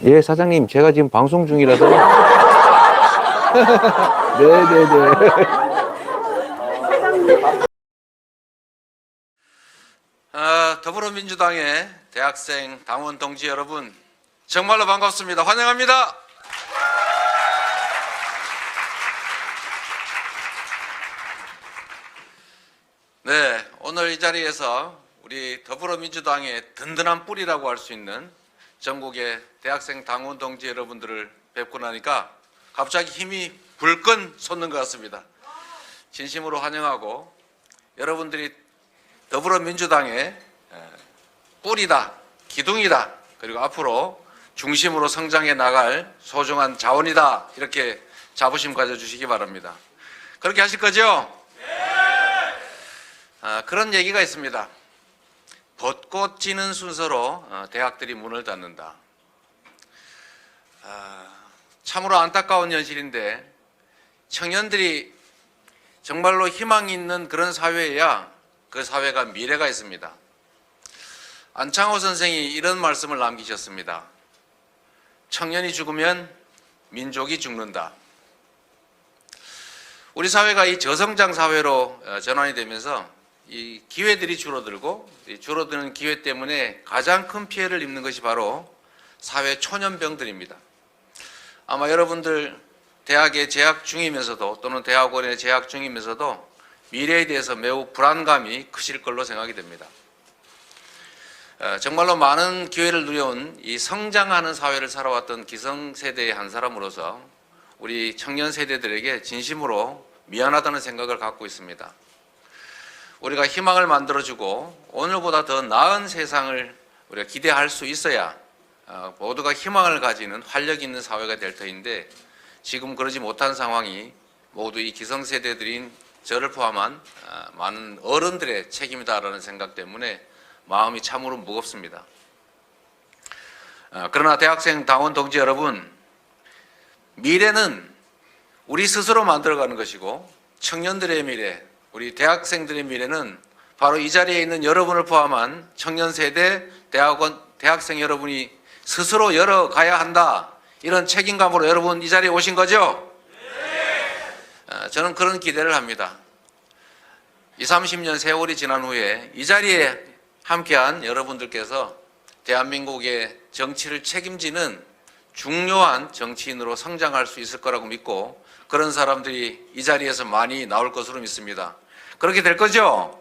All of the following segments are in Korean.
예, 사장님, 제가 지금 방송 중이라서. 네네네. 더불어민주당의 대학생 당원 동지 여러분, 정말로 반갑습니다. 환영합니다. 네, 오늘 이 자리에서 우리 더불어민주당의 든든한 뿌리라고 할 수 있는 전국의 대학생 당원 동지 여러분들을 뵙고 나니까 갑자기 힘이 불끈 솟는 것 같습니다. 진심으로 환영하고, 여러분들이 더불어민주당의 뿌리다, 기둥이다, 그리고 앞으로 중심으로 성장해 나갈 소중한 자원이다, 이렇게 자부심 가져주시기 바랍니다. 그렇게 하실 거죠? 그런 얘기가 있습니다. 벚꽃 지는 순서로 대학들이 문을 닫는다. 참으로 안타까운 현실인데, 청년들이 정말로 희망이 있는 그런 사회여야 그 사회가 미래가 있습니다. 안창호 선생이 이런 말씀을 남기셨습니다. 청년이 죽으면 민족이 죽는다. 우리 사회가 이 저성장 사회로 전환이 되면서 이 기회들이 줄어들고, 이 줄어드는 기회 때문에 가장 큰 피해를 입는 것이 바로 사회 초년병들입니다. 아마 여러분들 대학에 재학 중이면서도, 또는 대학원에 재학 중이면서도 미래에 대해서 매우 불안감이 크실 걸로 생각이 됩니다. 정말로 많은 기회를 누려온 이 성장하는 사회를 살아왔던 기성세대의 한 사람으로서 우리 청년 세대들에게 진심으로 미안하다는 생각을 갖고 있습니다. 우리가 희망을 만들어주고 오늘보다 더 나은 세상을 우리가 기대할 수 있어야 모두가 희망을 가지는 활력 있는 사회가 될 터인데, 지금 그러지 못한 상황이 모두 이 기성세대들인 저를 포함한 많은 어른들의 책임이다라는 생각 때문에 마음이 참으로 무겁습니다. 그러나 대학생 당원 동지 여러분, 미래는 우리 스스로 만들어가는 것이고, 청년들의 미래, 우리 대학생들의 미래는 바로 이 자리에 있는 여러분을 포함한 청년 세대, 대학생 여러분이 스스로 열어가야 한다, 이런 책임감으로 여러분 이 자리에 오신 거죠? 저는 그런 기대를 합니다. 20, 30년 세월이 지난 후에 이 자리에 함께한 여러분들께서 대한민국의 정치를 책임지는 중요한 정치인으로 성장할 수 있을 거라고 믿고, 그런 사람들이 이 자리에서 많이 나올 것으로 믿습니다. 그렇게 될 거죠?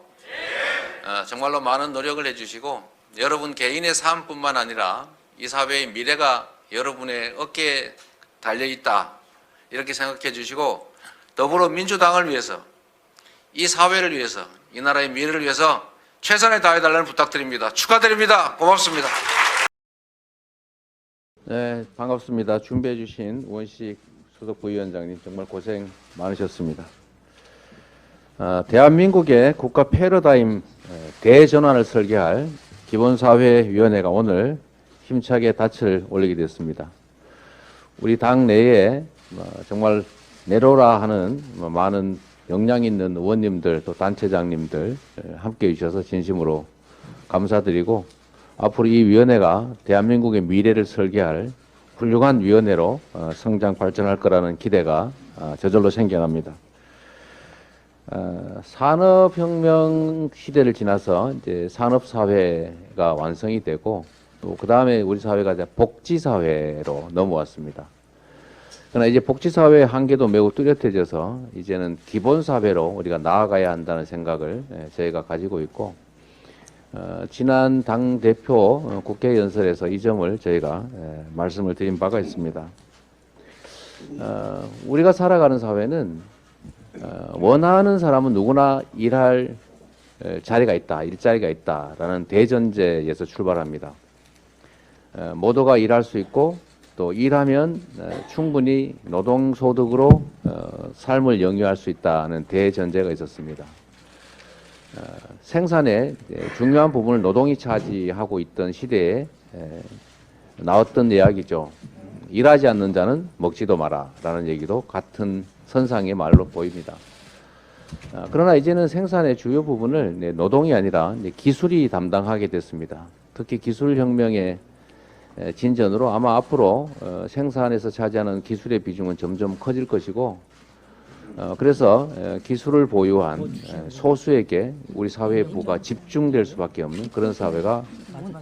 정말로 많은 노력을 해주시고, 여러분 개인의 삶뿐만 아니라 이 사회의 미래가 여러분의 어깨에 달려있다, 이렇게 생각해 주시고, 더불어민주당을 위해서, 이 사회를 위해서, 이 나라의 미래를 위해서 최선을 다해달라는 부탁드립니다. 축하드립니다. 고맙습니다. 네, 반갑습니다. 준비해 주신 우원식 수석 부위원장님 정말 고생 많으셨습니다. 대한민국의 국가 패러다임 대전환을 설계할 기본사회위원회가 오늘 힘차게 닻을 올리게 됐습니다. 우리 당 내에 정말 내로라 하는 많은 역량 있는 의원님들, 또 단체장님들 함께해 주셔서 진심으로 감사드리고, 앞으로 이 위원회가 대한민국의 미래를 설계할 훌륭한 위원회로 성장 발전할 거라는 기대가 저절로 생겨납니다. 산업혁명 시대를 지나서 이제 산업사회가 완성이 되고, 또 그 다음에 우리 사회가 이제 복지사회로 넘어왔습니다. 그러나 이제 복지사회의 한계도 매우 뚜렷해져서 이제는 기본사회로 우리가 나아가야 한다는 생각을 저희가 가지고 있고, 지난 당대표 국회 연설에서 이 점을 저희가 말씀을 드린 바가 있습니다. 우리가 살아가는 사회는 원하는 사람은 누구나 일할 자리가 있다, 일자리가 있다라는 대전제에서 출발합니다. 모두가 일할 수 있고, 또 일하면 충분히 노동소득으로 삶을 영위할 수 있다는 대전제가 있었습니다. 생산의 중요한 부분을 노동이 차지하고 있던 시대에 나왔던 이야기죠. 일하지 않는 자는 먹지도 마라 라는 얘기도 같은 선상의 말로 보입니다. 그러나 이제는 생산의 주요 부분을 노동이 아니라 기술이 담당하게 됐습니다. 특히 기술혁명의 진전으로 아마 앞으로 생산에서 차지하는 기술의 비중은 점점 커질 것이고, 그래서 기술을 보유한 소수에게 우리 사회의 부가 집중될 수밖에 없는 그런 사회가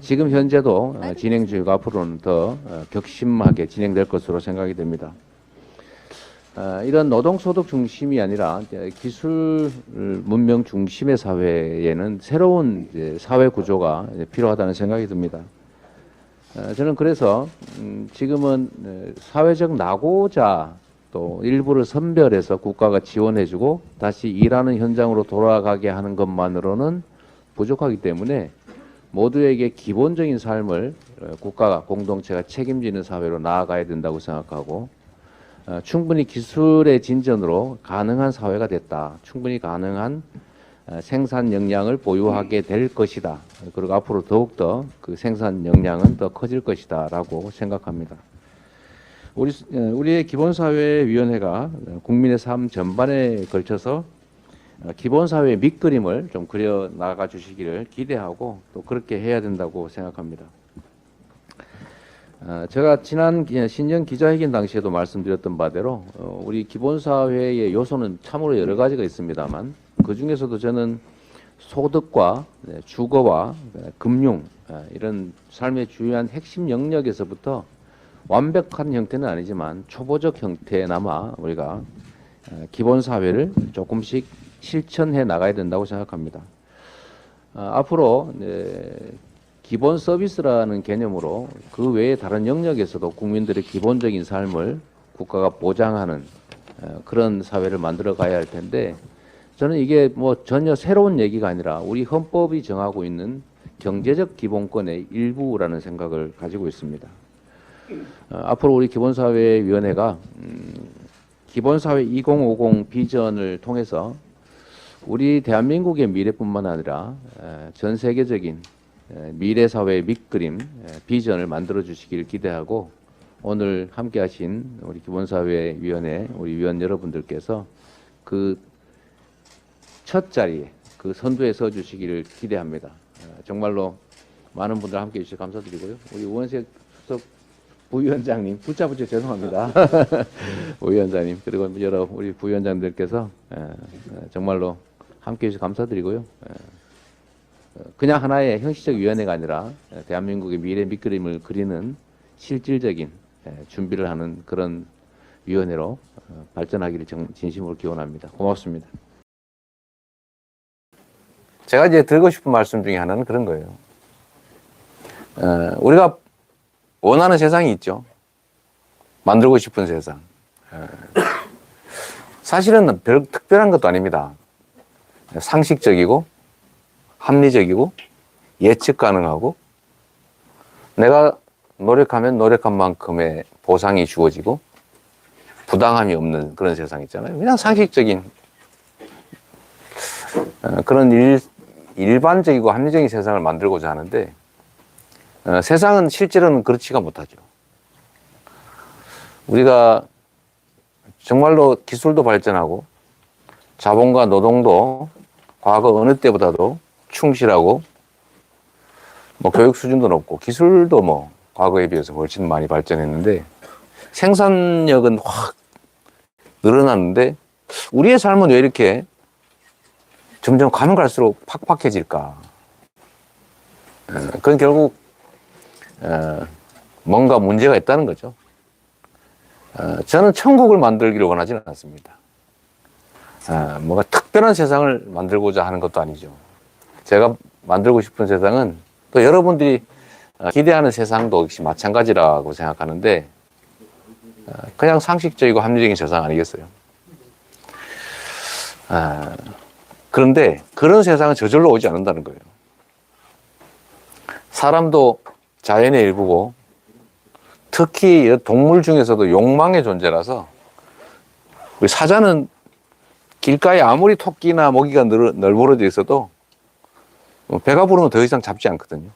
지금 현재도 진행 중이고 앞으로는 더 격심하게 진행될 것으로 생각이 됩니다. 이런 노동소득 중심이 아니라 기술 문명 중심의 사회에는 새로운 사회 구조가 필요하다는 생각이 듭니다. 저는 그래서 지금은 사회적 낙오자 또 일부를 선별해서 국가가 지원해주고 다시 일하는 현장으로 돌아가게 하는 것만으로는 부족하기 때문에 모두에게 기본적인 삶을 국가가 공동체가 책임지는 사회로 나아가야 된다고 생각하고, 충분히 기술의 진전으로 가능한 사회가 됐다. 충분히 가능한 생산 역량을 보유하게 될 것이다. 그리고 앞으로 더욱더 그 생산 역량은 더 커질 것이다 라고 생각합니다. 우리의 기본사회위원회가 국민의 삶 전반에 걸쳐서 기본사회의 밑그림을 좀 그려 나가 주시기를 기대하고 또 그렇게 해야 된다고 생각합니다. 제가 지난 신년 기자회견 당시에도 말씀드렸던 바대로 우리 기본사회의 요소는 참으로 여러 가지가 있습니다만 그 중에서도 저는 소득과 주거와 금융 이런 삶의 주요한 핵심 영역에서부터 완벽한 형태는 아니지만 초보적 형태나마 우리가 기본사회를 조금씩 실천해 나가야 된다고 생각합니다. 앞으로 기본 서비스라는 개념으로 그 외에 다른 영역에서도 국민들의 기본적인 삶을 국가가 보장하는 그런 사회를 만들어 가야 할 텐데, 저는 이게 뭐 전혀 새로운 얘기가 아니라 우리 헌법이 정하고 있는 경제적 기본권의 일부라는 생각을 가지고 있습니다. 앞으로 우리 기본사회위원회가 기본사회 2050 비전을 통해서 우리 대한민국의 미래뿐만 아니라 전 세계적인 미래사회의 밑그림 비전을 만들어 주시길 기대하고, 오늘 함께 하신 우리 기본사회위원회 우리 위원 여러분들께서 그 첫 자리에 그 선두에 서 주시기를 기대합니다. 정말로 많은 분들 함께 해주셔서 감사드리고요. 우리 우원석 수석 부위원장님, 붙잡으셔 죄송합니다. 부위원장님, 그리고 여러 우리 부위원장들께서 정말로 함께 해주셔서 감사드리고요. 그냥 하나의 형식적 위원회가 아니라 대한민국의 미래 밑그림을 그리는 실질적인 준비를 하는 그런 위원회로 발전하기를 진심으로 기원합니다. 고맙습니다. 제가 이제 드리고 싶은 말씀 중에 하나는 그런 거예요. 우리가 원하는 세상이 있죠. 만들고 싶은 세상. 사실은 별 특별한 것도 아닙니다. 상식적이고 합리적이고 예측 가능하고 내가 노력하면 노력한 만큼의 보상이 주어지고 부당함이 없는 그런 세상 있잖아요. 그냥 상식적인 그런 일반적이고 합리적인 세상을 만들고자 하는데 세상은 실제로는 그렇지가 못하죠. 우리가 정말로 기술도 발전하고 자본과 노동도 과거 어느 때보다도 충실하고 뭐 교육 수준도 높고 기술도 뭐 과거에 비해서 훨씬 많이 발전했는데 생산력은 확 늘어났는데 우리의 삶은 왜 이렇게 점점 가면 갈수록 팍팍해질까? 그건 결국 뭔가 문제가 있다는 거죠. 저는 천국을 만들기를 원하지는 않습니다. 뭔가 특별한 세상을 만들고자 하는 것도 아니죠. 제가 만들고 싶은 세상은 또 여러분들이 기대하는 세상도 역시 마찬가지라고 생각하는데 그냥 상식적이고 합리적인 세상 아니겠어요? 그런데 그런 세상은 저절로 오지 않는다는 거예요. 사람도 자연의 일부고 특히 동물 중에서도 욕망의 존재라서 우리 사자는 길가에 아무리 토끼나 모기가 널브러져 있어도 배가 부르면 더 이상 잡지 않거든요.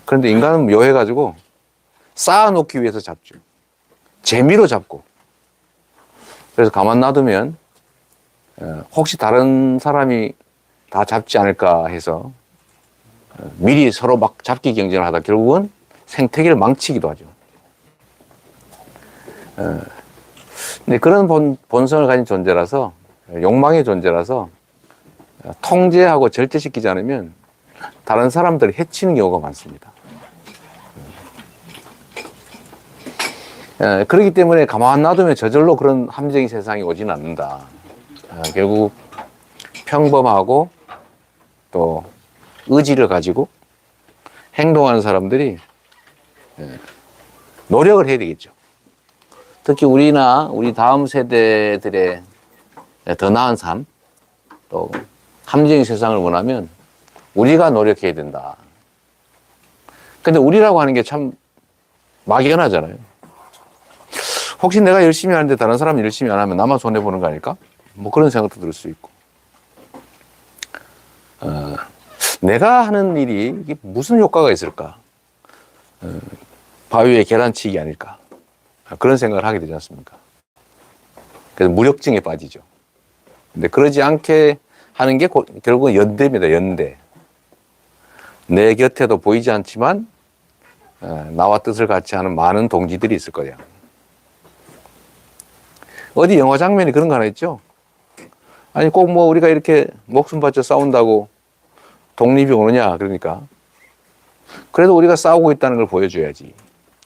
그런데 인간은 묘해가지고 쌓아놓기 위해서 잡죠. 재미로 잡고. 그래서 가만 놔두면 혹시 다른 사람이 다 잡지 않을까 해서 미리 서로 막 잡기 경쟁을 하다 결국은 생태계를 망치기도 하죠. 근데 그런 본성을 가진 존재라서, 욕망의 존재라서 통제하고 절제시키지 않으면 다른 사람들을 해치는 경우가 많습니다. 그렇기 때문에 가만 놔두면 저절로 그런 합리적인 세상이 오지는 않는다. 결국 평범하고 또 의지를 가지고 행동하는 사람들이 노력을 해야 되겠죠. 특히 우리나 우리 다음 세대들의 더 나은 삶, 또 합리적인 세상을 원하면 우리가 노력해야 된다. 근데 우리라고 하는 게 참 막연하잖아요. 혹시 내가 열심히 하는데 다른 사람이 열심히 안 하면 나만 손해보는 거 아닐까? 뭐 그런 생각도 들 수 있고. 내가 하는 일이 이게 무슨 효과가 있을까? 바위 위에 계란치기 아닐까? 그런 생각을 하게 되지 않습니까? 그래서 무력증에 빠지죠. 근데 그러지 않게 하는 게 결국은 연대입니다. 연대. 내 곁에도 보이지 않지만 나와 뜻을 같이 하는 많은 동지들이 있을 거야. 어디 영화 장면이 그런 거 하나 있죠? 아니 꼭 뭐 우리가 이렇게 목숨 바쳐 싸운다고 독립이 오느냐 그러니까 그래도 우리가 싸우고 있다는 걸 보여줘야지.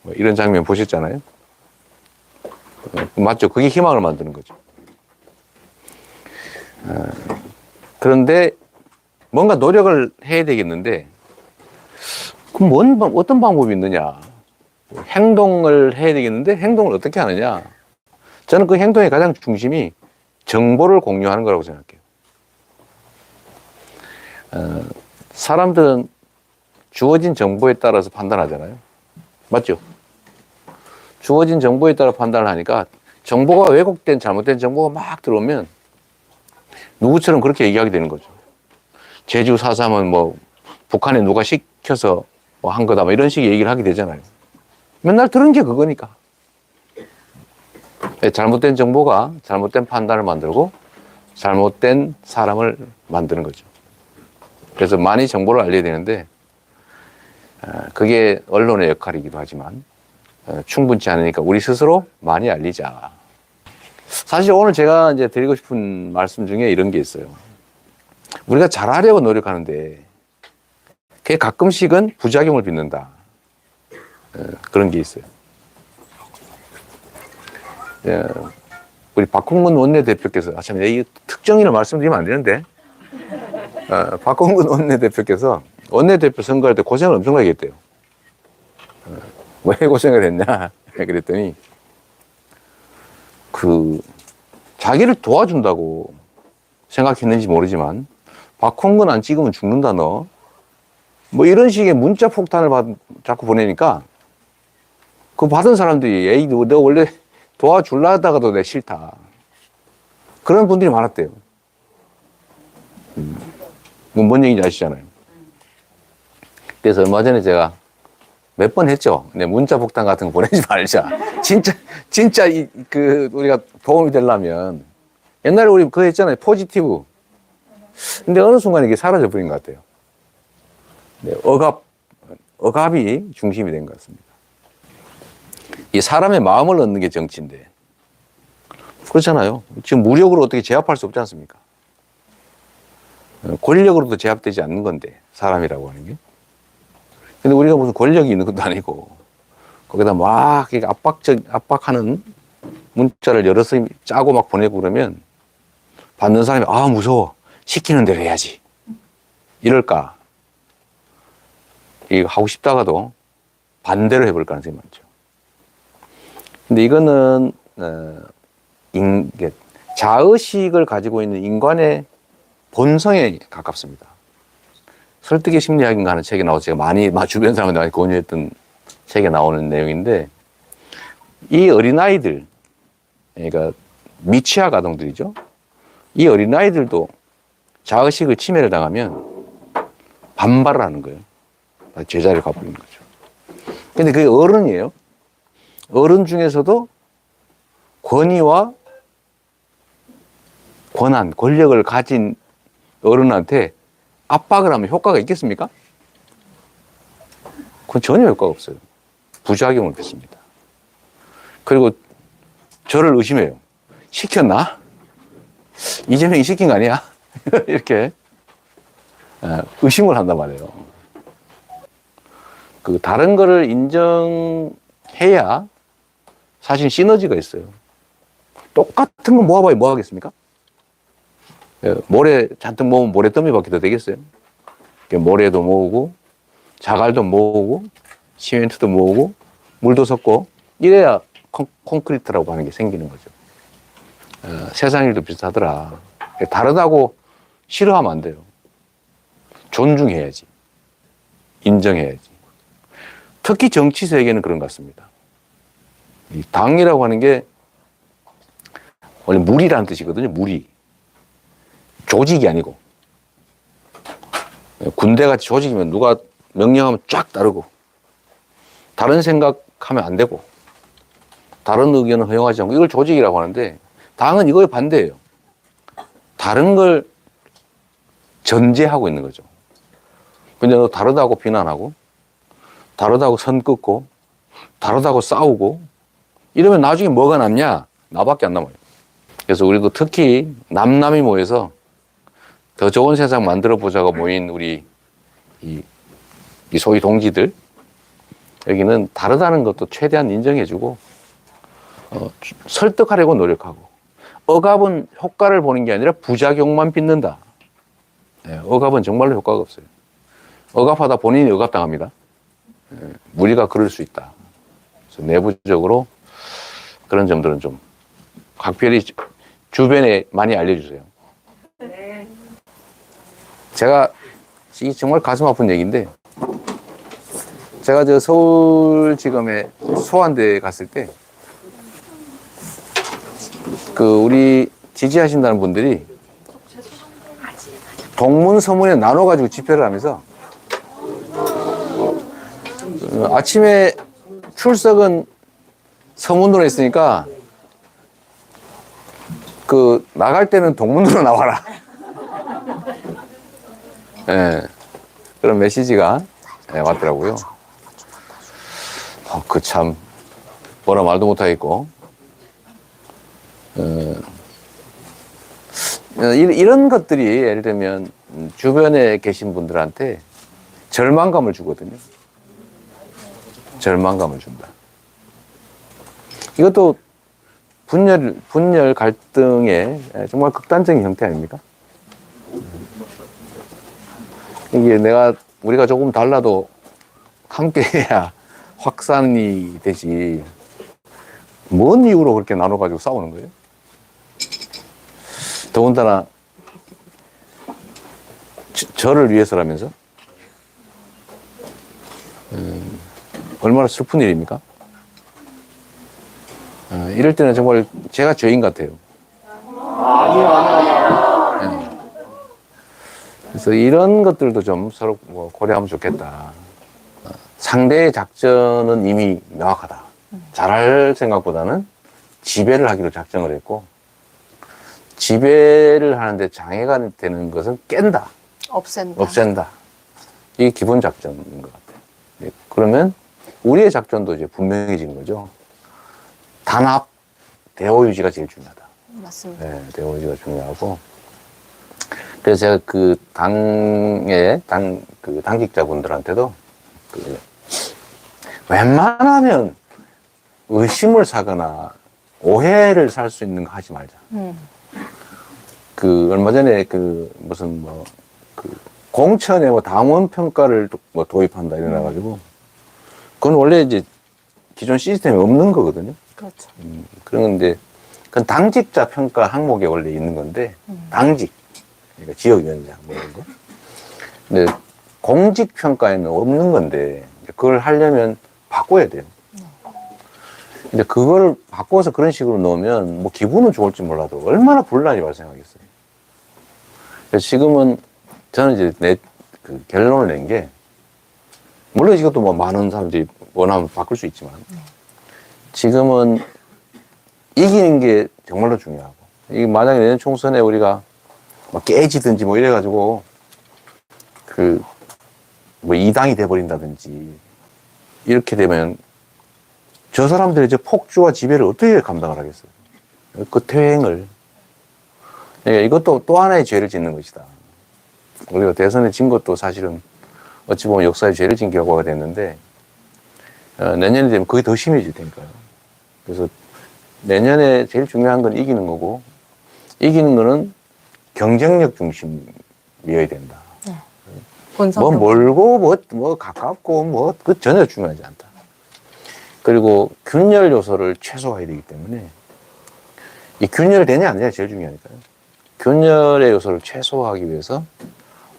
뭐 이런 장면 보셨잖아요? 맞죠? 그게 희망을 만드는 거죠. 그런데 뭔가 노력을 해야 되겠는데 그럼 어떤 방법이 있느냐? 행동을 해야 되겠는데 행동을 어떻게 하느냐? 저는 그 행동의 가장 중심이 정보를 공유하는 거라고 생각해요. 사람들은 주어진 정보에 따라서 판단하잖아요. 맞죠? 주어진 정보에 따라 판단을 하니까 정보가 왜곡된 잘못된 정보가 막 들어오면 누구처럼 그렇게 얘기하게 되는 거죠. 제주 4.3은 뭐 북한에 누가 시켜서 뭐 한 거다 뭐 이런 식의 얘기를 하게 되잖아요. 맨날 들은 게 그거니까. 잘못된 정보가 잘못된 판단을 만들고 잘못된 사람을 만드는 거죠. 그래서 많이 정보를 알려야 되는데 그게 언론의 역할이기도 하지만 충분치 않으니까 우리 스스로 많이 알리자. 사실 오늘 제가 이제 드리고 싶은 말씀 중에 이런 게 있어요. 우리가 잘하려고 노력하는데 그게 가끔씩은 부작용을 빚는다. 그런 게 있어요. 우리 박홍근 원내대표께서 참 이 특정인을 말씀드리면 안 되는데 박홍근 원내대표께서 원내대표 선거할 때 고생을 엄청나게 했대요. 왜 고생을 했냐 그랬더니 자기를 도와준다고 생각했는지 모르지만 박홍근 안 찍으면 죽는다 너 뭐 이런 식의 문자 폭탄을 자꾸 보내니까 그 받은 사람들이 에이 너 원래 도와줄라 하다가도 내 싫다 그런 분들이 많았대요. 뭔 얘기인지 아시잖아요. 그래서 얼마 전에 제가 몇 번 했죠. 네, 문자 폭탄 같은 거 보내지 말자. 진짜 우리가 도움이 되려면 옛날에 우리 그거 했잖아요. 포지티브. 근데 어느 순간 이게 사라져 버린 것 같아요. 네, 억압이 중심이 된 것 같습니다. 이 사람의 마음을 얻는 게 정치인데 그렇잖아요. 지금 무력으로 어떻게 제압할 수 없지 않습니까? 권력으로도 제압되지 않는 건데 사람이라고 하는 게. 근데 우리가 무슨 권력이 있는 것도 아니고 거기다 막 압박하는 문자를 여러 번 짜고 막 보내고 그러면 받는 사람이 무서워 시키는 대로 해야지 이럴까 이거 하고 싶다가도 반대로 해볼 가능성이 많죠. 근데 이거는 자의식을 가지고 있는 인간의 본성에 가깝습니다. 설득의 심리학인가 하는 책에 나와서 제가 많이 주변 사람한테 많이 권유했던 책에 나오는 내용인데 이 어린아이들 그러니까 미취학 아동들이죠. 이 어린아이들도 자의식을 침해를 당하면 반발을 하는 거예요. 제자리를 가버리는 거죠. 근데 그게 어른이에요. 어른 중에서도 권위와 권한, 권력을 가진 어른한테 압박을 하면 효과가 있겠습니까? 그건 전혀 효과가 없어요. 부작용을 빚습니다. 그리고 저를 의심해요. 시켰나? 이재명이 시킨 거 아니야? 이렇게 의심을 한단 말이에요. 그 다른 거를 인정해야 사실 시너지가 있어요. 똑같은 거 모아봐야 뭐 하겠습니까? 모래 잔뜩 모으면 모래더미밖에 더 되겠어요? 모래도 모으고 자갈도 모으고 시멘트도 모으고 물도 섞고 이래야 콘크리트라고 하는 게 생기는 거죠. 세상 일도 비슷하더라. 다르다고 싫어하면 안 돼요. 존중해야지. 인정해야지. 특히 정치 세계는 그런 것 같습니다. 이 당이라고 하는 게 원래 무리라는 뜻이거든요. 무리. 조직이 아니고. 군대같이 조직이면 누가 명령하면 쫙 따르고 다른 생각하면 안 되고 다른 의견을 허용하지 않고 이걸 조직이라고 하는데 당은 이거에 반대예요. 다른 걸 전제하고 있는 거죠. 근데 너 다르다고 비난하고 다르다고 선 긋고 다르다고 싸우고 이러면 나중에 뭐가 남냐? 나밖에 안 남아요. 그래서 우리도 특히 남남이 모여서 더 좋은 세상 만들어 보자고 모인 우리 이 소위 동지들 여기는 다르다는 것도 최대한 인정해주고 설득하려고 노력하고 억압은 효과를 보는 게 아니라 부작용만 빚는다. 억압은 정말로 효과가 없어요. 억압하다 본인이 억압당합니다. 우리가 그럴 수 있다. 그래서 내부적으로 그런 점들은 좀 각별히 주변에 많이 알려주세요. 제가 이 정말 가슴 아픈 얘기인데 제가 저 서울지검에 소환대 갔을 때 그 우리 지지하신다는 분들이 동문서문에 나눠가지고 집회를 하면서 아침에 출석은 서문으로 했으니까 그 나갈 때는 동문으로 나와라. 예, 그런 메시지가 왔더라고요. 그 참 뭐라 말도 못하겠고 이런 것들이 예를 들면 주변에 계신 분들한테 절망감을 주거든요. 절망감을 준다. 이것도 분열 갈등의 정말 극단적인 형태 아닙니까? 이게 우리가 조금 달라도 함께해야 확산이 되지. 뭔 이유로 그렇게 나눠가지고 싸우는 거예요? 더군다나 저를 위해서라면서 얼마나 슬픈 일입니까? 이럴 때는 정말 제가 죄인 같아요. 그래서 이런 것들도 좀 서로 고려하면 좋겠다. 상대의 작전은 이미 명확하다. 잘할 생각보다는 지배를 하기로 작정을 했고 지배를 하는데 장애가 되는 것은 깬다. 없앤다. 이게 기본 작전인 것 같아요. 그러면 우리의 작전도 이제 분명해지는 거죠. 단합, 대호 유지가 제일 중요하다. 맞습니다. 네, 대호 유지가 중요하고. 그래서 제가 그 당직자분들한테도 웬만하면 의심을 사거나 오해를 살 수 있는 거 하지 말자. 얼마 전에 공천에 당원 평가를 도입한다 이래가지고 그건 원래 이제 기존 시스템에 없는 거거든요. 그렇죠. 그런데 그건 당직자 평가 항목에 원래 있는 건데 당직, 그러니까 지역위원장 뭐 이런 거. 근데 공직 평가에는 없는 건데 그걸 하려면 바꿔야 돼요. 근데 그걸 바꿔서 그런 식으로 넣으면 기분은 좋을지 몰라도 얼마나 분란이 발생하겠어요. 그래서 지금은 저는 이제 결론을 낸 게 물론 이것도 많은 사람들이 원하면 바꿀 수 있지만 지금은 이기는 게 정말로 중요하고 이게 만약에 내년 총선에 우리가 깨지든지 이래가지고 이당이 돼버린다든지 이렇게 되면 저 사람들이 이제 폭주와 지배를 어떻게 감당을 하겠어요? 그 퇴행을. 예, 이것도 또 하나의 죄를 짓는 것이다. 우리가 대선에 진 것도 사실은 어찌 보면 역사의 죄를 진 결과가 됐는데, 내년이 되면 그게 더 심해질 테니까요. 그래서 내년에 제일 중요한 건 이기는 거고, 이기는 거는 경쟁력 중심이어야 된다. 뭐 멀고 뭐 가깝고 그 전혀 중요하지 않다. 그리고 균열 요소를 최소화해야 되기 때문에 이 균열이 되냐 안 되냐 제일 중요하니까요. 균열의 요소를 최소화하기 위해서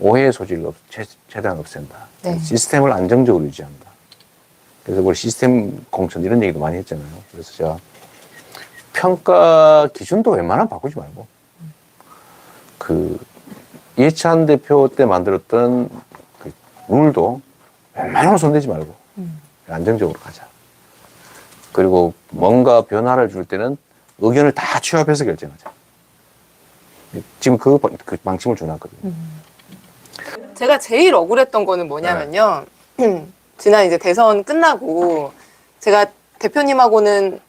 오해의 소지를 최대한 없앤다. 네. 시스템을 안정적으로 유지한다. 그래서 우리 시스템 공천 이런 얘기도 많이 했잖아요. 그래서 제가 평가 기준도 웬만하면 바꾸지 말고 그 이해찬 대표 때 만들었던 그 룰도 웬만하면 손대지 말고 안정적으로 가자. 그리고 뭔가 변화를 줄 때는 의견을 다 취합해서 결정하자. 지금 그 방침을 줘놨거든요. 제가 제일 억울했던 거는 뭐냐면요. 지난 이제 대선 끝나고 제가 대표님하고는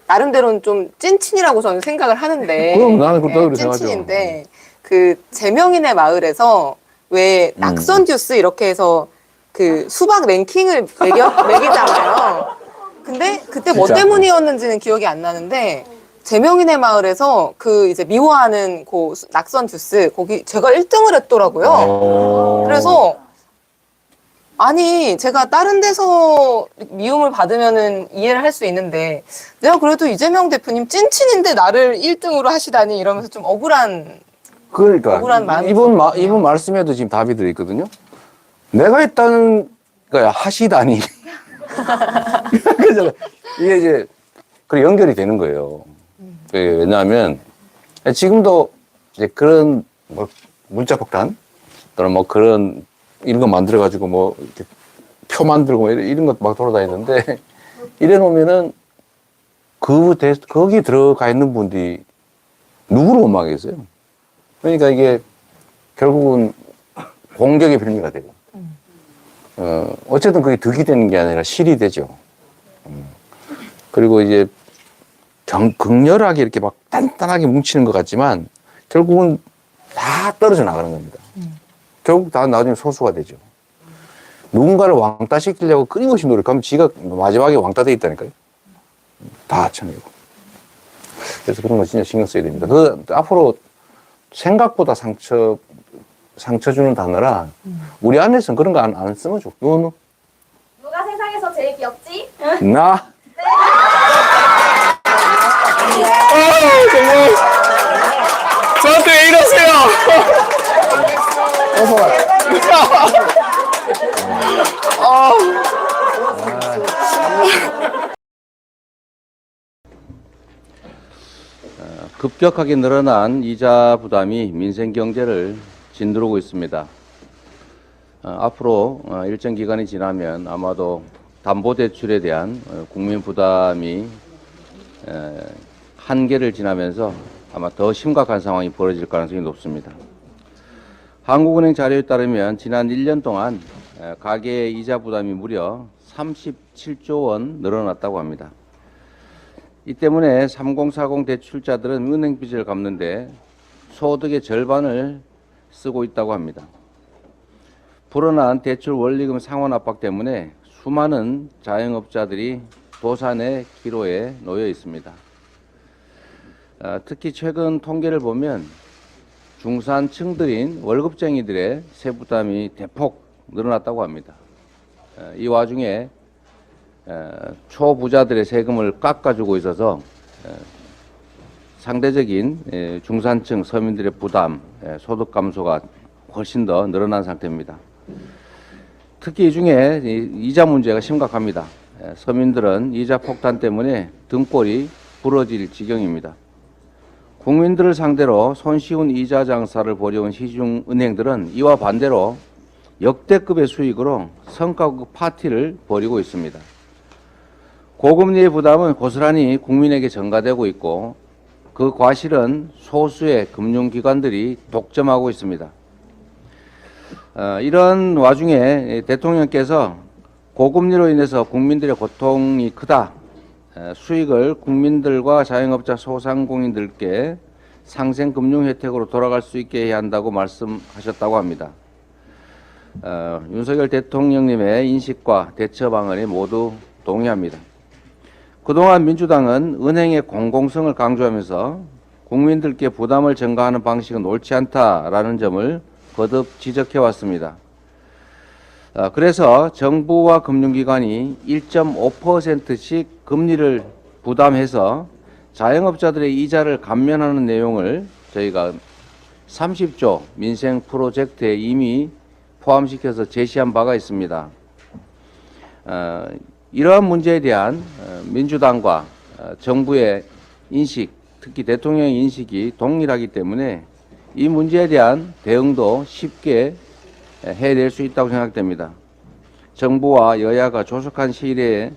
나름대로는 좀 찐친이라고 저는 생각을 하는데. 그럼 나는 그렇게 생각하죠. 찐친인데 그 제명인의 마을에서 왜 낙선 듀스 이렇게 해서 그 수박 랭킹을 매기잖아요. 근데 그때 뭐 진짜? 때문이었는지는 기억이 안 나는데 제명인의 마을에서 그 이제 미워하는 그 낙선 듀스 거기 제가 1등을 했더라고요. 그래서 아니 제가 다른 데서 미움을 받으면은 이해를 할 수 있는데 내가 그래도 이재명 대표님 찐친인데 나를 1등으로 하시다니 이러면서 좀 억울한 억울한 마음이 이분 말씀에도 지금 답이 들어있거든요. 내가 했다는 거야 하시다니. 그래서 이게 이제 그 연결이 되는 거예요. 왜냐하면 지금도 이제 그런 뭐 문자 폭탄 또는 뭐 그런 이런 거 만들어 가지고 뭐 이렇게 표 만들고 뭐 이런 것 막 돌아다니는데 이래 놓으면은 거기 들어가 있는 분들이 누구를 원망하겠어요? 그러니까 이게 결국은 공격의 빌미가 되고 어쨌든 그게 득이 되는 게 아니라 실이 되죠. 그리고 이제 극렬하게 이렇게 막 단단하게 뭉치는 것 같지만 결국은 다 떨어져 나가는 겁니다. 결국 다 나중에 소수가 되죠. 누군가를 왕따 시키려고 끊임없이 노력하면 지가 마지막에 왕따 돼 있다니까요. 다 쳐내고. 그래서 그런 거 진짜 신경 써야 됩니다. 앞으로 생각보다 상처 주는 단어라 우리 안에서는 그런 거 안 쓰면 좋고. 누가 세상에서 제일 귀엽지? 나? 정말 저한테 왜 이러세요? 급격하게 늘어난 이자 부담이 민생 경제를 짓누르고 있습니다. 앞으로 일정 기간이 지나면 아마도 담보대출에 대한 국민 부담이 한계를 지나면서 아마 더 심각한 상황이 벌어질 가능성이 높습니다. 한국은행 자료에 따르면 지난 1년 동안 가계의 이자 부담이 무려 37조 원 늘어났다고 합니다. 이 때문에 3040 대출자들은 은행 빚을 갚는데 소득의 절반을 쓰고 있다고 합니다. 불어난 대출 원리금 상환 압박 때문에 수많은 자영업자들이 도산의 기로에 놓여 있습니다. 특히 최근 통계를 보면 중산층들인 월급쟁이들의 세부담이 대폭 늘어났다고 합니다. 이 와중에 초부자들의 세금을 깎아주고 있어서 상대적인 중산층 서민들의 부담, 소득 감소가 훨씬 더 늘어난 상태입니다. 특히 이 중에 이자 문제가 심각합니다. 서민들은 이자 폭탄 때문에 등골이 부러질 지경입니다. 국민들을 상대로 손쉬운 이자 장사를 벌여온 시중은행들은 이와 반대로 역대급의 수익으로 성과급 파티를 벌이고 있습니다. 고금리의 부담은 고스란히 국민에게 전가되고 있고 그 과실은 소수의 금융기관들이 독점하고 있습니다. 이런 와중에 대통령께서 고금리로 인해서 국민들의 고통이 크다 수익을 국민들과 자영업자 소상공인들께 상생 금융 혜택으로 돌아갈 수 있게 해야 한다고 말씀하셨다고 합니다. 윤석열 대통령님의 인식과 대처 방안에 모두 동의합니다. 그동안 민주당은 은행의 공공성을 강조하면서 국민들께 부담을 전가하는 방식은 옳지 않다라는 점을 거듭 지적해 왔습니다. 그래서 정부와 금융기관이 1.5%씩 금리를 부담해서 자영업자들의 이자를 감면하는 내용을 저희가 30조 민생 프로젝트에 이미 포함시켜서 제시한 바가 있습니다. 이러한 문제에 대한 민주당과 정부의 인식, 특히 대통령의 인식이 동일하기 때문에 이 문제에 대한 대응도 쉽게 해낼 수 있다고 생각됩니다. 정부와 여야가 조속한 시일 내에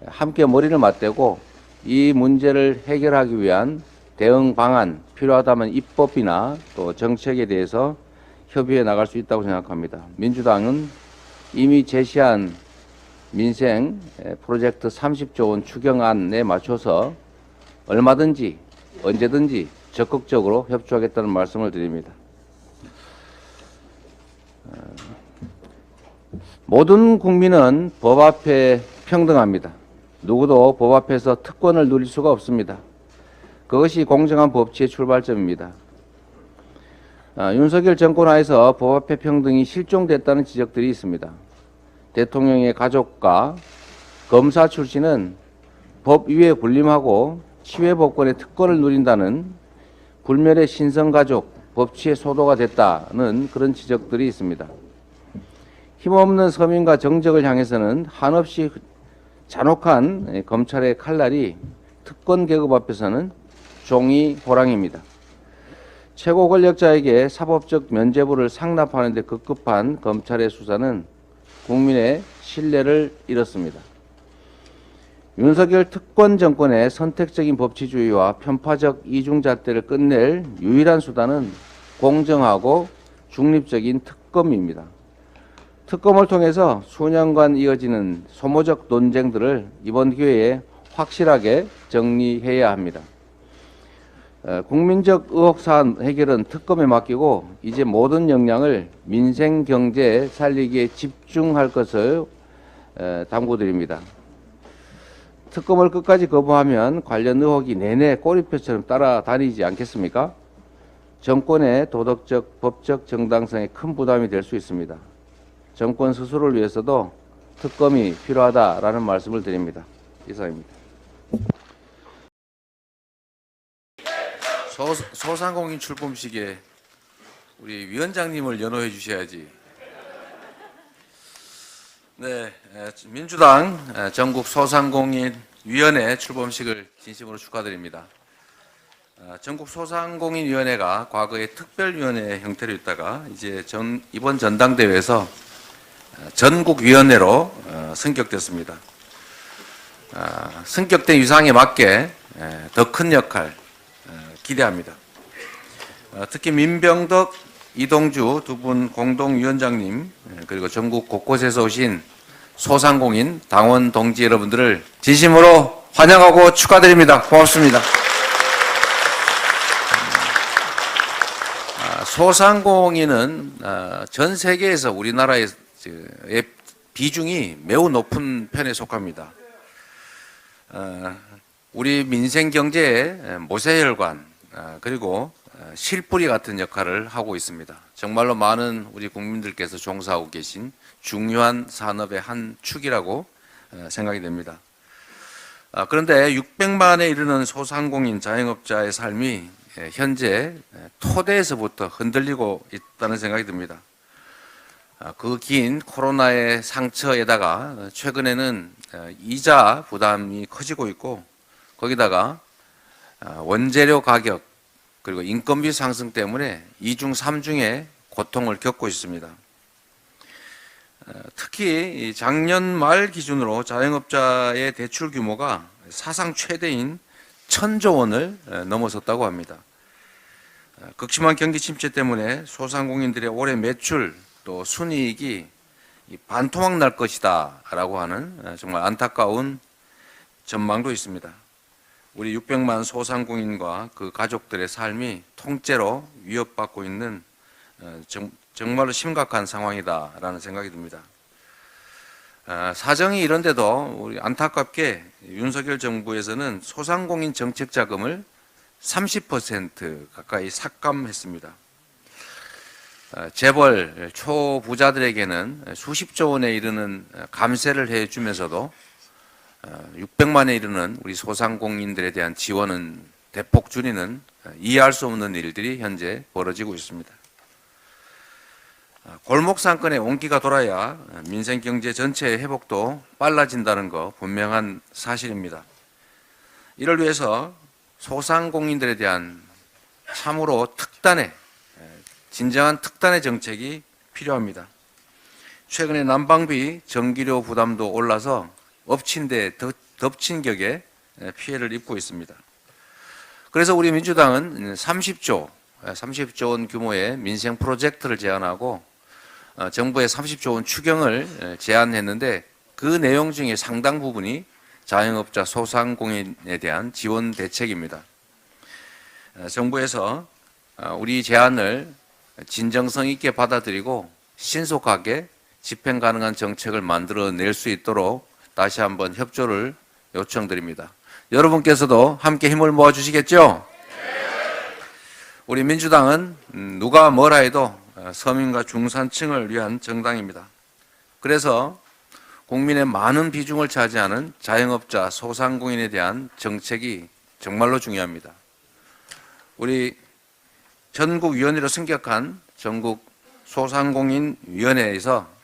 함께 머리를 맞대고 이 문제를 해결하기 위한 대응 방안, 필요하다면 입법이나 또 정책에 대해서 협의해 나갈 수 있다고 생각합니다. 민주당은 이미 제시한 민생 프로젝트 30조 원 추경안에 맞춰서 얼마든지 언제든지 적극적으로 협조하겠다는 말씀을 드립니다. 모든 국민은 법 앞에 평등합니다. 누구도 법 앞에서 특권을 누릴 수가 없습니다. 그것이 공정한 법치의 출발점입니다. 윤석열 정권 하에서 법 앞에 평등이 실종됐다는 지적들이 있습니다. 대통령의 가족과 검사 출신은 법 위에 군림하고 치외법권의 특권을 누린다는 불멸의 신성가족, 법치의 소도가 됐다는 그런 지적들이 있습니다. 힘없는 서민과 정적을 향해서는 한없이 잔혹한 검찰의 칼날이 특권 계급 앞에서는 종이 호랑입니다. 최고 권력자에게 사법적 면죄부를 상납하는 데 급급한 검찰의 수사는 국민의 신뢰를 잃었습니다. 윤석열 특권 정권의 선택적인 법치주의와 편파적 이중잣대를 끝낼 유일한 수단은 공정하고 중립적인 특검입니다. 특검을 통해서 수년간 이어지는 소모적 논쟁들을 이번 기회에 확실하게 정리해야 합니다. 국민적 의혹 사안 해결은 특검에 맡기고 이제 모든 역량을 민생 경제 살리기에 집중할 것을 당부드립니다. 특검을 끝까지 거부하면 관련 의혹이 내내 꼬리표처럼 따라다니지 않겠습니까? 정권의 도덕적, 법적 정당성에 큰 부담이 될 수 있습니다. 정권 스스로를 위해서도 특검이 필요하다라는 말씀을 드립니다. 이상입니다. 소상공인 출범식에 우리 위원장님을 연호해 주셔야지. 네, 민주당 전국 소상공인 위원회 출범식을 진심으로 축하드립니다. 전국 소상공인 위원회가 과거에 특별위원회 형태로 있다가 이제 이번 전당대회에서 전국 위원회로 승격됐습니다. 승격된 위상에 맞게 더 큰 역할 기대합니다. 특히 민병덕, 이동주 두 분 공동위원장님 그리고 전국 곳곳에서 오신 소상공인 당원 동지 여러분들을 진심으로 환영하고 축하드립니다. 고맙습니다. 소상공인은 전 세계에서 우리나라의 비중이 매우 높은 편에 속합니다. 우리 민생 경제의 모세혈관 그리고 실뿌리 같은 역할을 하고 있습니다. 정말로 많은 우리 국민들께서 종사하고 계신 중요한 산업의 한 축이라고 생각이 됩니다. 그런데 600만에 이르는 소상공인 자영업자의 삶이 현재 토대에서부터 흔들리고 있다는 생각이 듭니다. 그 긴 코로나의 상처에다가 최근에는 이자 부담이 커지고 있고 거기다가 원재료 가격 그리고 인건비 상승 때문에 2중 3중의 고통을 겪고 있습니다. 특히 작년 말 기준으로 자영업자의 대출 규모가 사상 최대인 1,000조 원을 넘어섰다고 합니다. 극심한 경기 침체 때문에 소상공인들의 올해 매출 또 순이익이 반토막 날 것이다 라고 하는 정말 안타까운 전망도 있습니다. 우리 600만 소상공인과 그 가족들의 삶이 통째로 위협받고 있는 정말로 심각한 상황이다라는 생각이 듭니다. 사정이 이런데도 우리 안타깝게 윤석열 정부에서는 소상공인 정책 자금을 30% 가까이 삭감했습니다. 재벌 초부자들에게는 수십조 원에 이르는 감세를 해주면서도 600만에 이르는 우리 소상공인들에 대한 지원은 대폭 줄이는 이해할 수 없는 일들이 현재 벌어지고 있습니다. 골목 상권의 온기가 돌아야 민생 경제 전체의 회복도 빨라진다는 거 분명한 사실입니다. 이를 위해서 소상공인들에 대한 참으로 진정한 특단의 정책이 필요합니다. 최근에 난방비 전기료 부담도 올라서 엎친 데 덮친 격에 피해를 입고 있습니다. 그래서 우리 민주당은 30조 원 규모의 민생 프로젝트를 제안하고 정부의 30조 원 추경을 제안했는데 그 내용 중에 상당 부분이 자영업자 소상공인에 대한 지원 대책입니다. 정부에서 우리 제안을 진정성 있게 받아들이고 신속하게 집행 가능한 정책을 만들어낼 수 있도록 다시 한번 협조를 요청드립니다. 여러분께서도 함께 힘을 모아주시겠죠? 우리 민주당은 누가 뭐라 해도 서민과 중산층을 위한 정당입니다. 그래서 국민의 많은 비중을 차지하는 자영업자 소상공인에 대한 정책이 정말로 중요합니다. 우리 전국위원회로 승격한 전국 소상공인위원회에서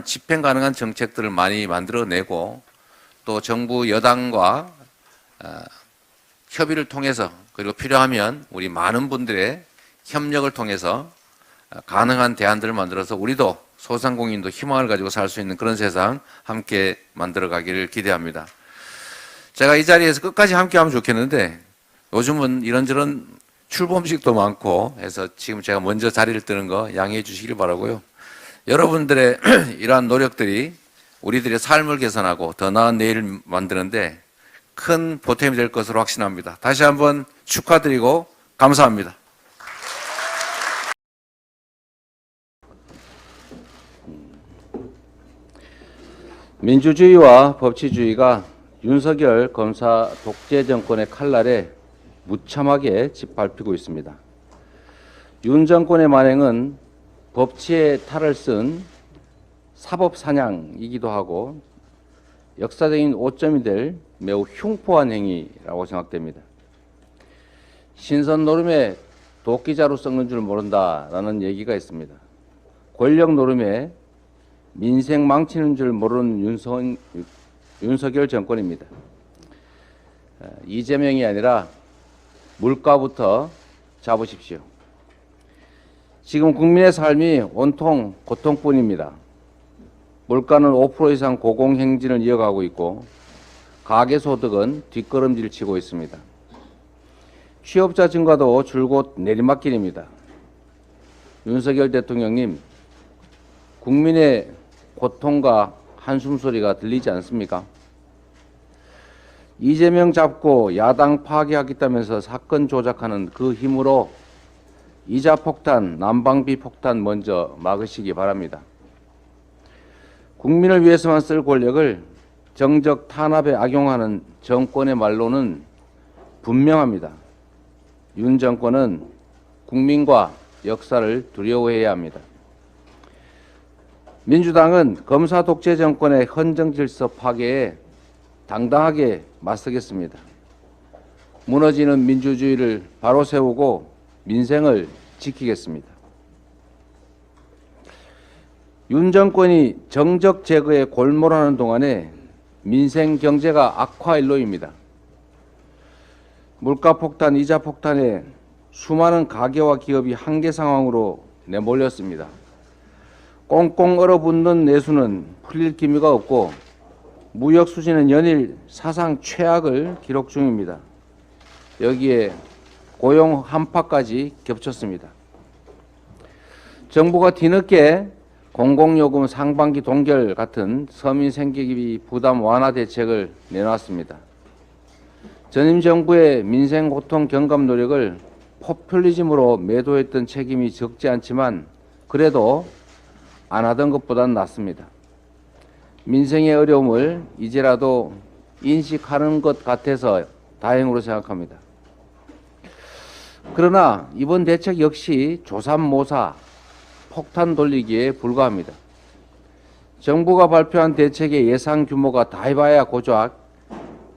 집행 가능한 정책들을 많이 만들어내고 또 정부 여당과 협의를 통해서 그리고 필요하면 우리 많은 분들의 협력을 통해서 가능한 대안들을 만들어서 우리도 소상공인도 희망을 가지고 살 수 있는 그런 세상 함께 만들어가기를 기대합니다. 제가 이 자리에서 끝까지 함께하면 좋겠는데 요즘은 이런저런 출범식도 많고 해서 지금 제가 먼저 자리를 뜨는 거 양해해 주시길 바라고요. 여러분들의 이러한 노력들이 우리들의 삶을 개선하고 더 나은 내일을 만드는데 큰 보탬이 될 것으로 확신합니다. 다시 한번 축하드리고 감사합니다. 민주주의와 법치주의가 윤석열 검사 독재 정권의 칼날에 무참하게 짓밟히고 있습니다. 윤 정권의 만행은 법치의 탈을 쓴 사법사냥이기도 하고 역사적인 오점이 될 매우 흉포한 행위라고 생각됩니다. 신선 노름에 도끼자루 썩는 줄 모른다라는 얘기가 있습니다. 권력 노름에 민생 망치는 줄 모르는 윤석열 정권입니다. 이재명이 아니라 물가부터 잡으십시오. 지금 국민의 삶이 온통 고통뿐입니다. 물가는 5% 이상 고공행진을 이어가고 있고 가계소득은 뒷걸음질 치고 있습니다. 취업자 증가도 줄곧 내리막길입니다. 윤석열 대통령님, 국민의 고통과 한숨소리가 들리지 않습니까? 이재명 잡고 야당 파괴하겠다면서 사건 조작하는 그 힘으로 이자 폭탄, 난방비 폭탄 먼저 막으시기 바랍니다. 국민을 위해서만 쓸 권력을 정적 탄압에 악용하는 정권의 말로는 분명합니다. 윤 정권은 국민과 역사를 두려워해야 합니다. 민주당은 검사 독재 정권의 헌정 질서 파괴에 당당하게 맞서겠습니다. 무너지는 민주주의를 바로 세우고 민생을 지키겠습니다. 윤 정권이 정적 제거에 골몰하는 동안에 민생 경제가 악화일로입니다. 물가 폭탄, 이자 폭탄에 수많은 가게와 기업이 한계 상황으로 내몰렸습니다. 꽁꽁 얼어붙는 내수는 풀릴 기미가 없고 무역 수지는 연일 사상 최악을 기록 중입니다. 여기에 고용 한파까지 겹쳤습니다. 정부가 뒤늦게 공공요금 상반기 동결 같은 서민 생계비 부담 완화 대책을 내놨습니다. 전임 정부의 민생 고통 경감 노력을 포퓰리즘으로 매도했던 책임이 적지 않지만 그래도 안 하던 것보다는 낫습니다. 민생의 어려움을 이제라도 인식하는 것 같아서 다행으로 생각합니다. 그러나 이번 대책 역시 조삼모사, 폭탄 돌리기에 불과합니다. 정부가 발표한 대책의 예상 규모가 다 해봐야 고작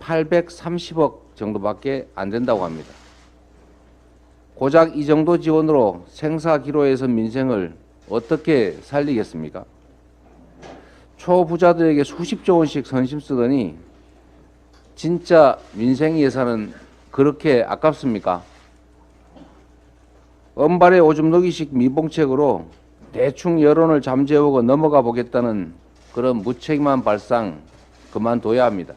830억 정도밖에 안 된다고 합니다. 고작 이 정도 지원으로 생사기로에서 민생을 어떻게 살리겠습니까? 초부자들에게 수십조 원씩 선심 쓰더니 진짜 민생 예산은 그렇게 아깝습니까? 은발의 오줌 누기식 미봉책으로 대충 여론을 잠재우고 넘어가 보겠다는 그런 무책임한 발상 그만둬야 합니다.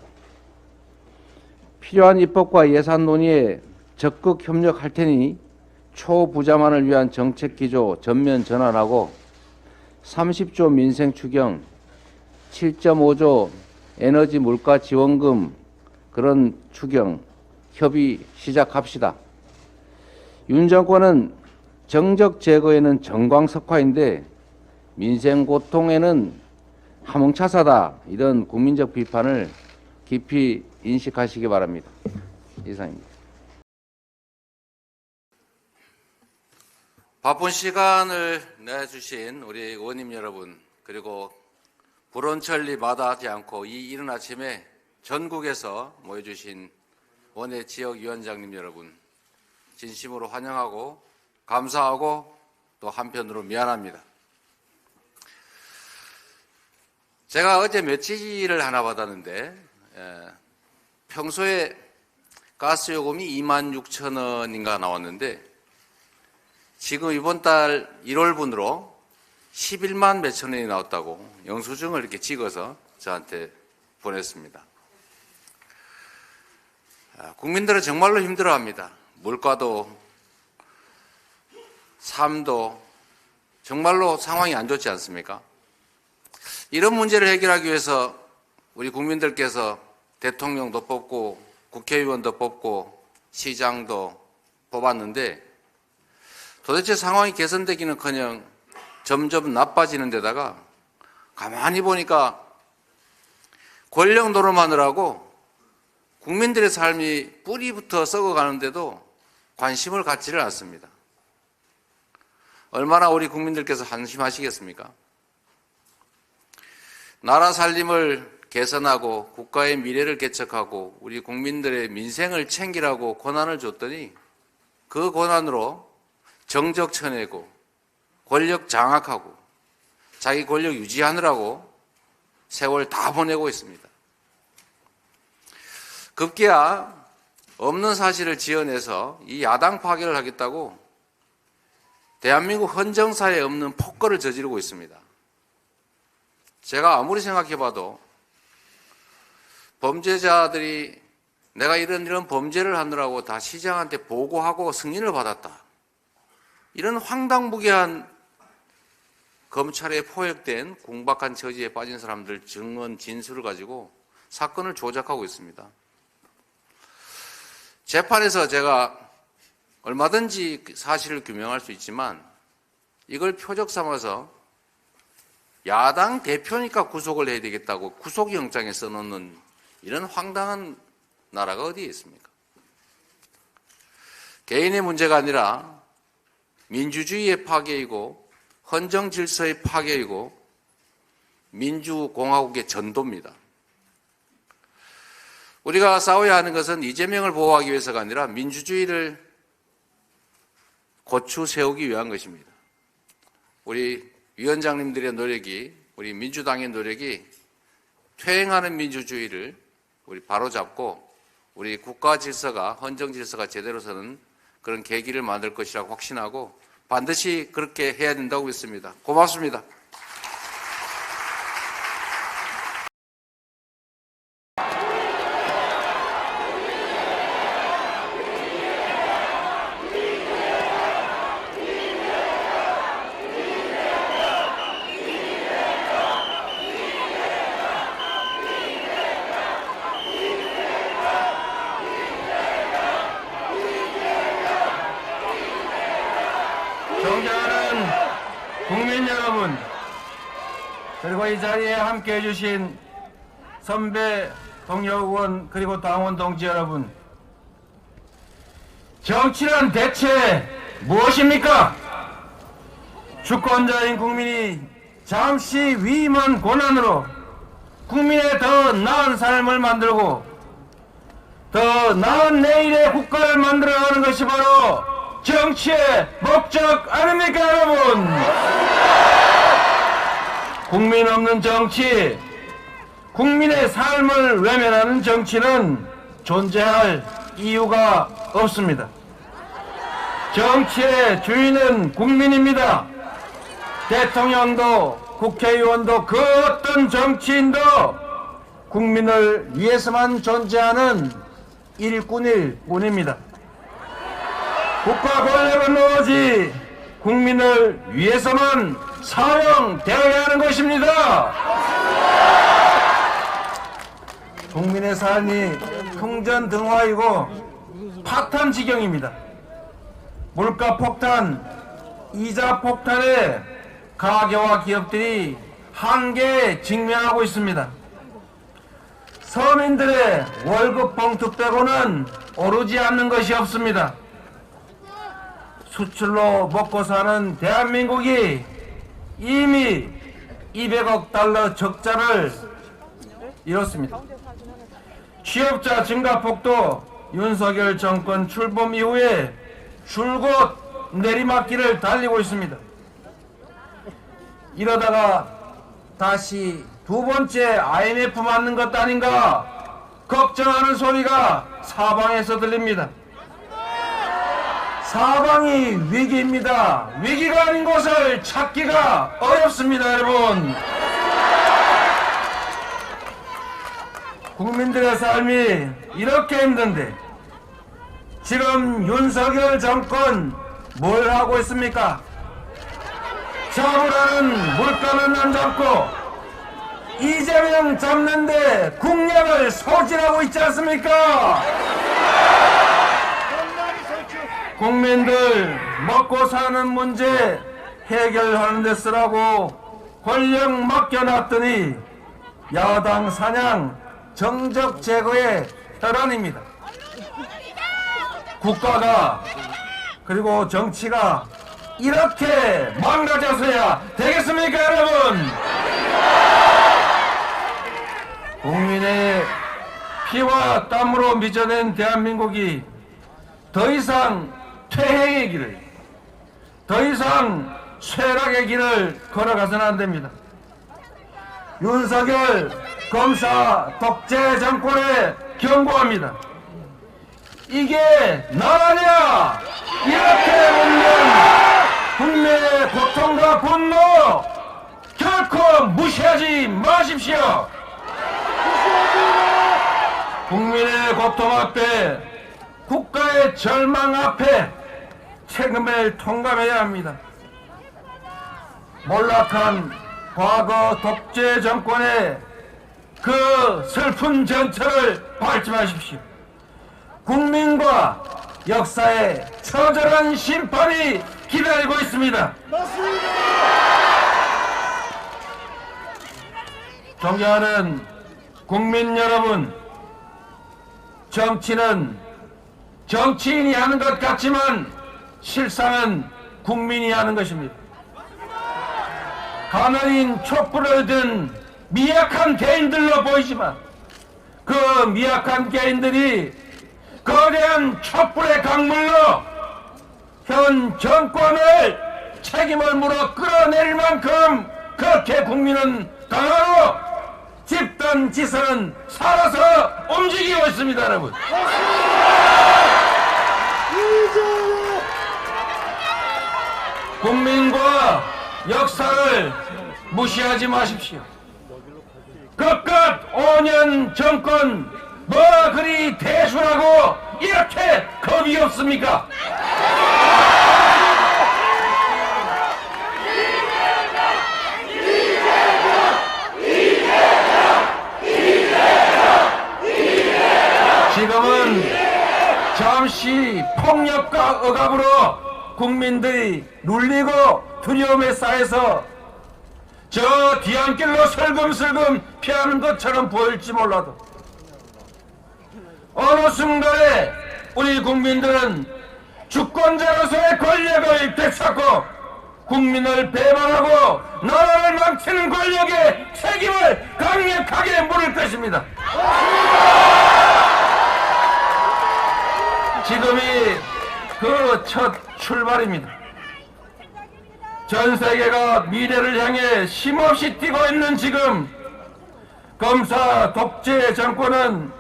필요한 입법과 예산 논의에 적극 협력할 테니 초부자만을 위한 정책 기조 전면 전환하고 30조 민생 추경, 7.5조 에너지 물가 지원금 그런 추경 협의 시작합시다. 윤 정권은 정적 제거에는 정광석화인데 민생 고통에는 함흥차사다. 이런 국민적 비판을 깊이 인식하시기 바랍니다. 이상입니다. 바쁜 시간을 내주신 우리 의원님 여러분, 그리고 불원천리 마다하지 않고 이 이른 아침에 전국에서 모여주신 원외 지역위원장님 여러분, 진심으로 환영하고 감사하고 또 한편으로 미안합니다. 제가 어제 메시지를 하나 받았는데 평소에 가스요금이 26,000원인가 나왔는데 지금 이번 달 1월분으로 11만 몇천 원이 나왔다고 영수증을 이렇게 찍어서 저한테 보냈습니다. 국민들은 정말로 힘들어합니다. 물가도 삶도 정말로 상황이 안 좋지 않습니까? 이런 문제를 해결하기 위해서 우리 국민들께서 대통령도 뽑고 국회의원도 뽑고 시장도 뽑았는데 도대체 상황이 개선되기는커녕 점점 나빠지는 데다가 가만히 보니까 권력 노름하느라고 국민들의 삶이 뿌리부터 썩어가는데도 관심을 갖지를 않습니다. 얼마나 우리 국민들께서 한심하시겠습니까? 나라 살림을 개선하고 국가의 미래를 개척하고 우리 국민들의 민생을 챙기라고 권한을 줬더니 그 권한으로 정적 쳐내고 권력 장악하고 자기 권력 유지하느라고 세월 다 보내고 있습니다. 급기야 없는 사실을 지어내서 이 야당 파괴를 하겠다고 대한민국 헌정사에 없는 폭거를 저지르고 있습니다. 제가 아무리 생각해봐도 범죄자들이 내가 이런 범죄를 하느라고 다 시장한테 보고하고 승인을 받았다. 이런 황당무계한 검찰에 포획된 궁박한 처지에 빠진 사람들 증언 진술을 가지고 사건을 조작하고 있습니다. 재판에서 제가 얼마든지 사실을 규명할 수 있지만 이걸 표적 삼아서 야당 대표니까 구속을 해야 되겠다고 구속영장에 써놓는 이런 황당한 나라가 어디에 있습니까? 개인의 문제가 아니라 민주주의의 파괴이고 헌정 질서의 파괴이고 민주공화국의 전도입니다. 우리가 싸워야 하는 것은 이재명을 보호하기 위해서가 아니라 민주주의를 고추 세우기 위한 것입니다. 우리 위원장님들의 노력이, 우리 민주당의 노력이 퇴행하는 민주주의를 우리 바로잡고 우리 국가 질서가, 헌정 질서가 제대로 서는 그런 계기를 만들 것이라고 확신하고 반드시 그렇게 해야 된다고 믿습니다. 고맙습니다. 그리고 이 자리에 함께 해주신 선배 동료 의원 그리고 당원 동지 여러분, 정치는 대체 무엇입니까? 주권자인 국민이 잠시 위임한 권한으로 국민의 더 나은 삶을 만들고 더 나은 내일의 국가를 만들어가는 것이 바로 정치의 목적 아닙니까, 여러분? 국민 없는 정치, 국민의 삶을 외면하는 정치는 존재할 이유가 없습니다. 정치의 주인은 국민입니다. 대통령도 국회의원도 그 어떤 정치인도 국민을 위해서만 존재하는 일꾼일 뿐입니다. 국가 권력은 오로지 국민을 위해서만 사용되어야 하는 것입니다. 국민의 삶이 풍전등화이고 파탄 지경입니다. 물가 폭탄, 이자 폭탄에 가계와 기업들이 한계에 직면하고 있습니다. 서민들의 월급 봉투 빼고는 오르지 않는 것이 없습니다. 수출로 먹고 사는 대한민국이 이미 200억 달러 적자를 이뤘습니다. 취업자 증가폭도 윤석열 정권 출범 이후에 줄곧 내리막길을 달리고 있습니다. 이러다가 다시 두 번째 IMF 맞는 것 아닌가 걱정하는 소리가 사방에서 들립니다. 사방이 위기입니다. 위기가 아닌 곳을 찾기가 어렵습니다, 여러분. 국민들의 삶이 이렇게 힘든데 지금 윤석열 정권 뭘 하고 있습니까? 잡으라는 물가는 안 잡고 이재명 잡는데 국력을 소진하고 있지 않습니까? 국민들 먹고 사는 문제 해결하는 데 쓰라고 권력 맡겨놨더니 야당 사냥 정적 제거의 혈안입니다. 국가가 그리고 정치가 이렇게 망가져서야 되겠습니까, 여러분? 국민의 피와 땀으로 빚어낸 대한민국이 더 이상 퇴행의 길을, 더 이상 쇠락의 길을 걸어가서는 안 됩니다. 윤석열 검사 독재 정권에 경고합니다. 이게 나라냐? 이렇게 묻는 국민의 고통과 분노 결코 무시하지 마십시오. 국민의 고통 앞에, 국가의 절망 앞에 책임을 통감해야 합니다. 몰락한 과거 독재 정권의 그 슬픈 전철을 밟지 마십시오. 국민과 역사의 처절한 심판이 기다리고 있습니다. 존경하는 국민 여러분, 정치는 정치인이 하는 것 같지만 실상은 국민이 하는 것입니다. 가난인 촛불을 든 미약한 개인들로 보이지만 그 미약한 개인들이 거대한 촛불의 강물로 현 정권을 책임을 물어 끌어내릴 만큼 그렇게 국민은 강하고 집단 지선은 살아서 움직이고 있습니다, 여러분. 국민과 역사를 무시하지 마십시오. 그깟 5년 정권 뭐가 그리 대수라고 이렇게 겁이 없습니까? 지금은 잠시 폭력과 억압으로 국민들이 눌리고 두려움에 쌓여서 저 뒤안길로 슬금슬금 피하는 것처럼 보일지 몰라도 어느 순간에 우리 국민들은 주권자로서의 권력을 되찾고 국민을 배반하고 나라를 망치는 권력의 책임을 강력하게 물을 것입니다. 지금이 그 첫 출발입니다. 전 세계가 미래를 향해 쉼없이 뛰고 있는 지금 검사 독재 정권은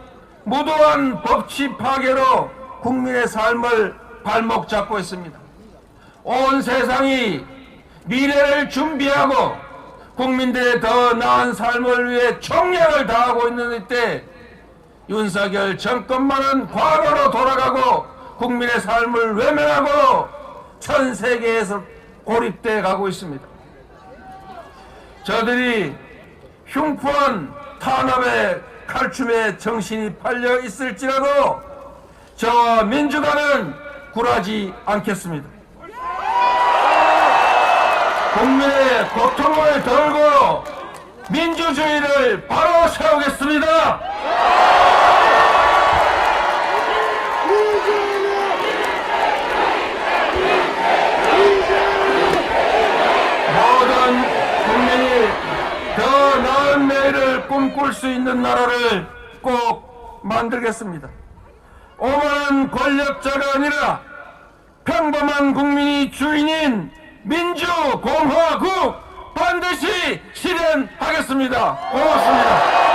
무도한 법치 파괴로 국민의 삶을 발목 잡고 있습니다. 온 세상이 미래를 준비하고 국민들의 더 나은 삶을 위해 총력을 다하고 있는 이때 윤석열 정권만은 과거로 돌아가고 국민의 삶을 외면하고 전 세계에서 고립돼 가고 있습니다. 저들이 흉포한 탄압의 칼춤에 정신이 팔려 있을지라도 저와 민주당은 굴하지 않겠습니다. 국민의 고통을 덜고 민주주의를 바로 세우겠습니다. 모든 국민이 더 나은 내일을 꿈꿀 수 있는 나라를 꼭 만들겠습니다. 오만한 권력자가 아니라 평범한 국민이 주인인 민주공화국 반드시 실현하겠습니다. 고맙습니다.